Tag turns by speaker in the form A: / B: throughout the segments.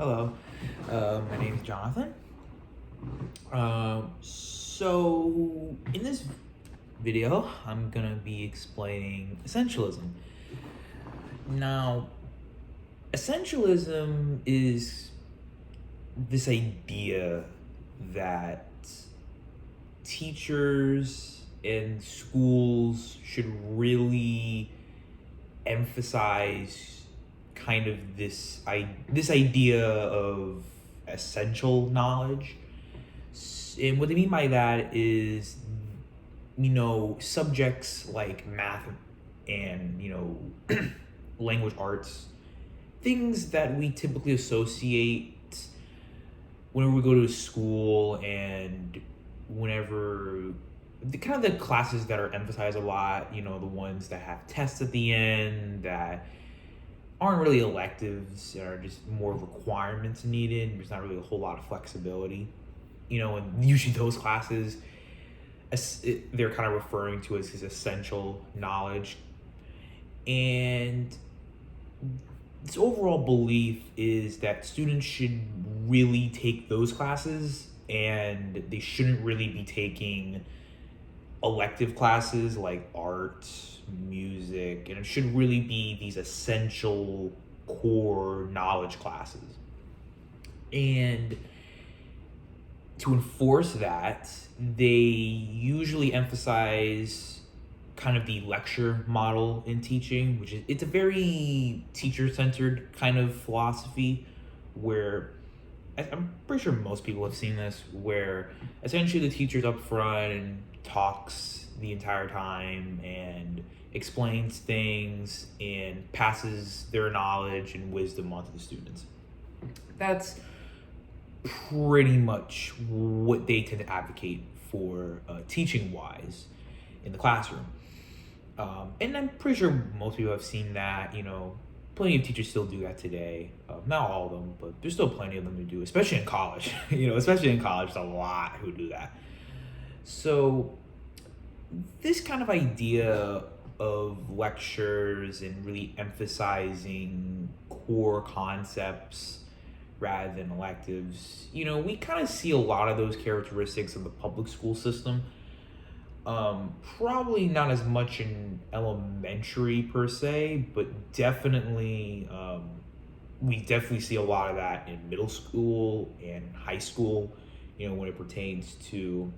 A: Hello, my name is Jonathan. So in this video, I'm gonna be explaining essentialism. Now, essentialism is this idea that teachers and schools should really emphasize kind of this idea of essential knowledge. And what they mean by that is, subjects like math and, language arts, things that we typically associate whenever we go to school, and whenever the classes that are emphasized a lot, the ones that have tests at the end that aren't really electives, are just more requirements needed. There's not really a whole lot of flexibility, and usually those classes, they're kind of referring to as essential knowledge. And this overall belief is that students should really take those classes, and they shouldn't really be taking elective classes like art, music, and it should really be these essential core knowledge classes. And to enforce that, they usually emphasize kind of the lecture model in teaching, which is, it's a very teacher-centered kind of philosophy where I'm pretty sure most people have seen this, where essentially the teacher's up front and talks the entire time and explains things and passes their knowledge and wisdom onto the students. That's pretty much what they tend to advocate for teaching wise in the classroom. And I'm pretty sure most people have seen that, plenty of teachers still do that today. Not all of them, but there's still plenty of them who do, especially in college. Especially in college, there's a lot who do that. So this kind of idea of lectures and really emphasizing core concepts rather than electives, we kind of see a lot of those characteristics in the public school system. Probably not as much in elementary per se, but definitely, we definitely see a lot of that in middle school and high school, when it pertains to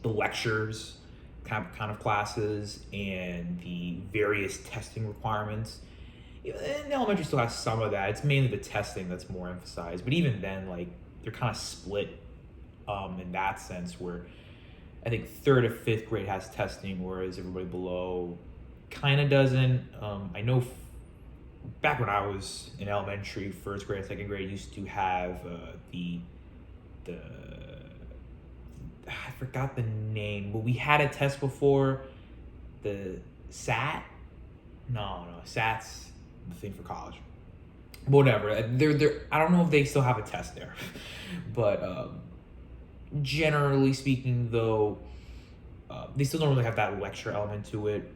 A: the lectures kind of classes and the various testing requirements. And elementary still has some of that. It's mainly the testing that's more emphasized, but even then, like, they're kind of split in that sense, where I think 3rd or 5th grade has testing, whereas everybody below kind of doesn't. I know back when I was in elementary, 1st grade, 2nd grade used to have the I forgot the name, but we had a test before, the SAT. No, SAT's the thing for college. Whatever. They're I don't know if they still have a test there, but generally speaking, though, they still don't really have that lecture element to it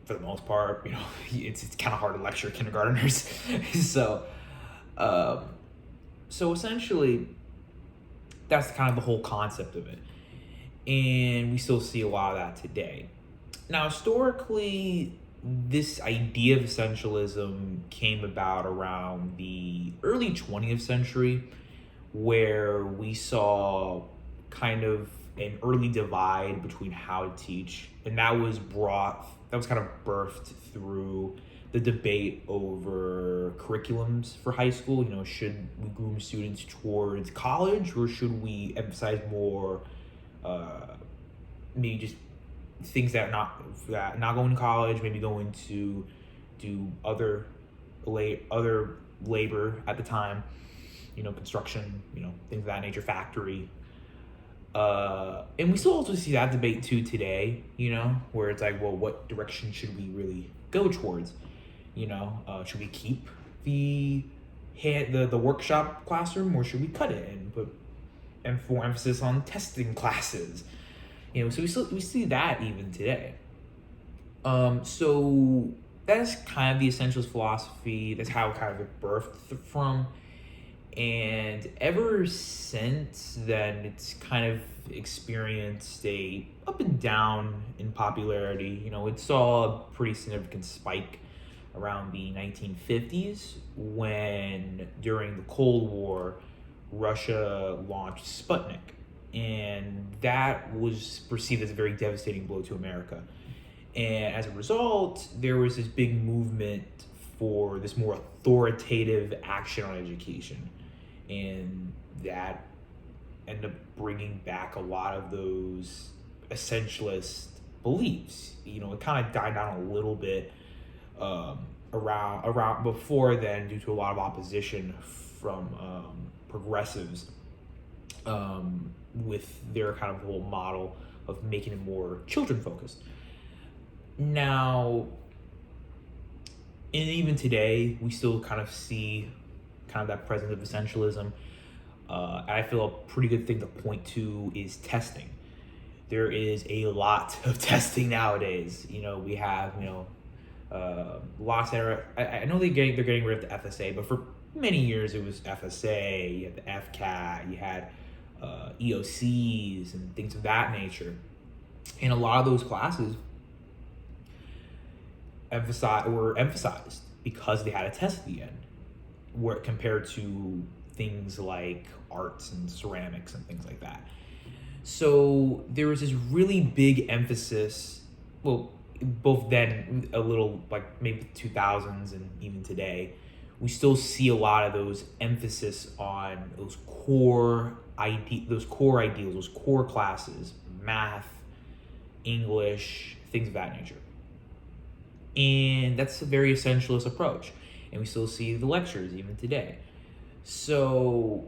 A: for the most part. It's kind of hard to lecture kindergartners. So essentially, that's kind of the whole concept of it. And we still see a lot of that today. Now, historically, this idea of essentialism came about around the early 20th century, where we saw kind of an early divide between how to teach, and that was kind of birthed through the debate over curriculums for high school. Should we groom students towards college, or should we emphasize more maybe just things that not going to college, maybe going to do other labor at the time, construction, things of that nature, factory. And we still also see that debate too today, where it's like, well, what direction should we really go towards? Should we keep the workshop classroom, or should we cut it and put more emphasis on testing classes? So we see that even today. So that's kind of the essentialist philosophy. That's how it kind of birthed from. And ever since then, it's kind of experienced a up and down in popularity. It saw a pretty significant spike around the 1950s when, during the Cold War, Russia launched Sputnik. And that was perceived as a very devastating blow to America. And as a result, there was this big movement for this more authoritative action on education. And that ended up bringing back a lot of those essentialist beliefs. It kind of died down a little bit around before then, due to a lot of opposition from progressives with their kind of whole model of making it more children focused. Now, and even today, we still kind of see kind of that presence of essentialism. I feel a pretty good thing to point to is testing. There is a lot of testing nowadays. We have lots of. I know they're getting rid of the FSA, but for many years it was FSA. You had the FCAT. You had EOCs and things of that nature. And a lot of those classes were emphasized because they had a test at the end, where compared to things like arts and ceramics and things like that. So there was this really big emphasis, well, both then, a little like maybe 2000s, and even today, we still see a lot of those emphasis on those core ideals, those core classes, math, English, things of that nature. And that's a very essentialist approach. And we still see the lectures even today. So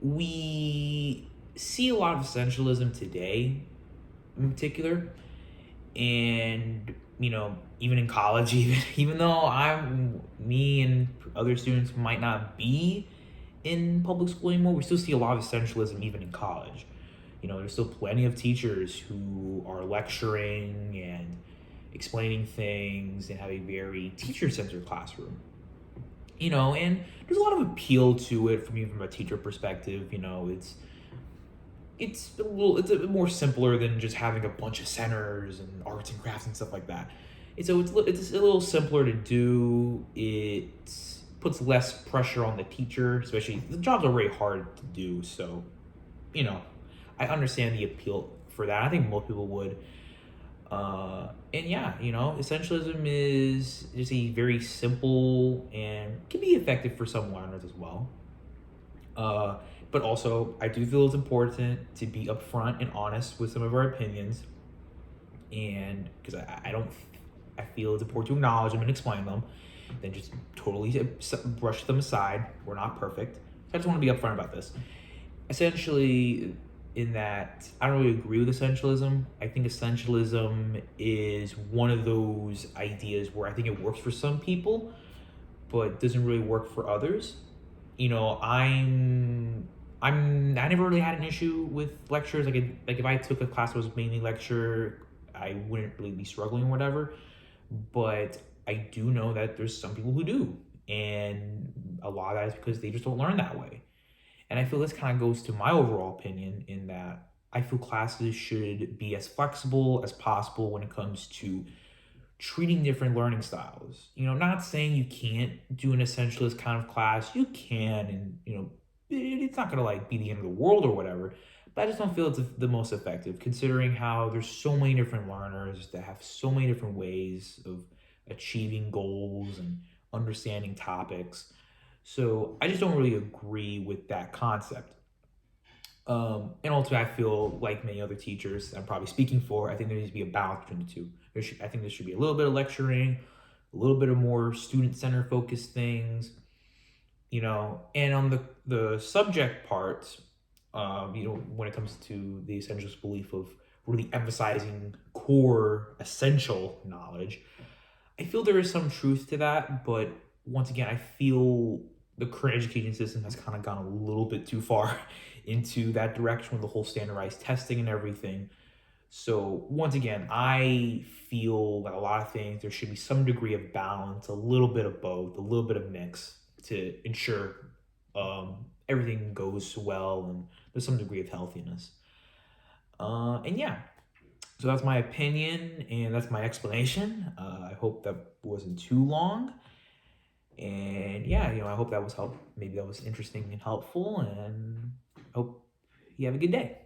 A: we see a lot of essentialism today in particular. And, even in college, even though me and other students might not be in public school anymore, we still see a lot of essentialism even in college. There's still plenty of teachers who are lecturing and explaining things and have a very teacher-centered classroom. And there's a lot of appeal to it from a teacher perspective. It's a bit more simpler than just having a bunch of centers and arts and crafts and stuff like that. It's a little simpler to do. It puts less pressure on the teacher, especially the job's already hard to do. So, I understand the appeal for that. I think most people would. And yeah, essentialism is just a very simple and can be effective for some learners as well. But also, I do feel it's important to be upfront and honest with some of our opinions, and because I feel it's important to acknowledge them and explain them, then just totally brush them aside. We're not perfect. I just want to be upfront about this. Essentially, in that I don't really agree with essentialism. I think essentialism is one of those ideas where I think it works for some people, but doesn't really work for others. I never really had an issue with lectures. Like if I took a class that was mainly lecture, I wouldn't really be struggling or whatever. But I do know that there's some people who do, and a lot of that is because they just don't learn that way. And I feel this kind of goes to my overall opinion, in that I feel classes should be as flexible as possible when it comes to treating different learning styles. Not saying you can't do an essentialist kind of class. You can, and it's not gonna be the end of the world or whatever. But I just don't feel it's the most effective, considering how there's so many different learners that have so many different ways of achieving goals and understanding topics. So I just don't really agree with that concept. And ultimately, I feel like many other teachers I'm probably speaking for, I think there needs to be a balance between the two. I think there should be a little bit of lecturing, a little bit of more student-centered focused things, and on the subject part, when it comes to the essentialist belief of really emphasizing core essential knowledge, I feel there is some truth to that. But once again, I feel the current education system has kind of gone a little bit too far into that direction with the whole standardized testing and everything. So once again, I feel that a lot of things, there should be some degree of balance, a little bit of both, a little bit of mix, to ensure everything goes well and there's some degree of healthiness. And yeah, so that's my opinion and that's my explanation. I hope that wasn't too long. And yeah, I hope that was maybe that was interesting and helpful, and hope you have a good day.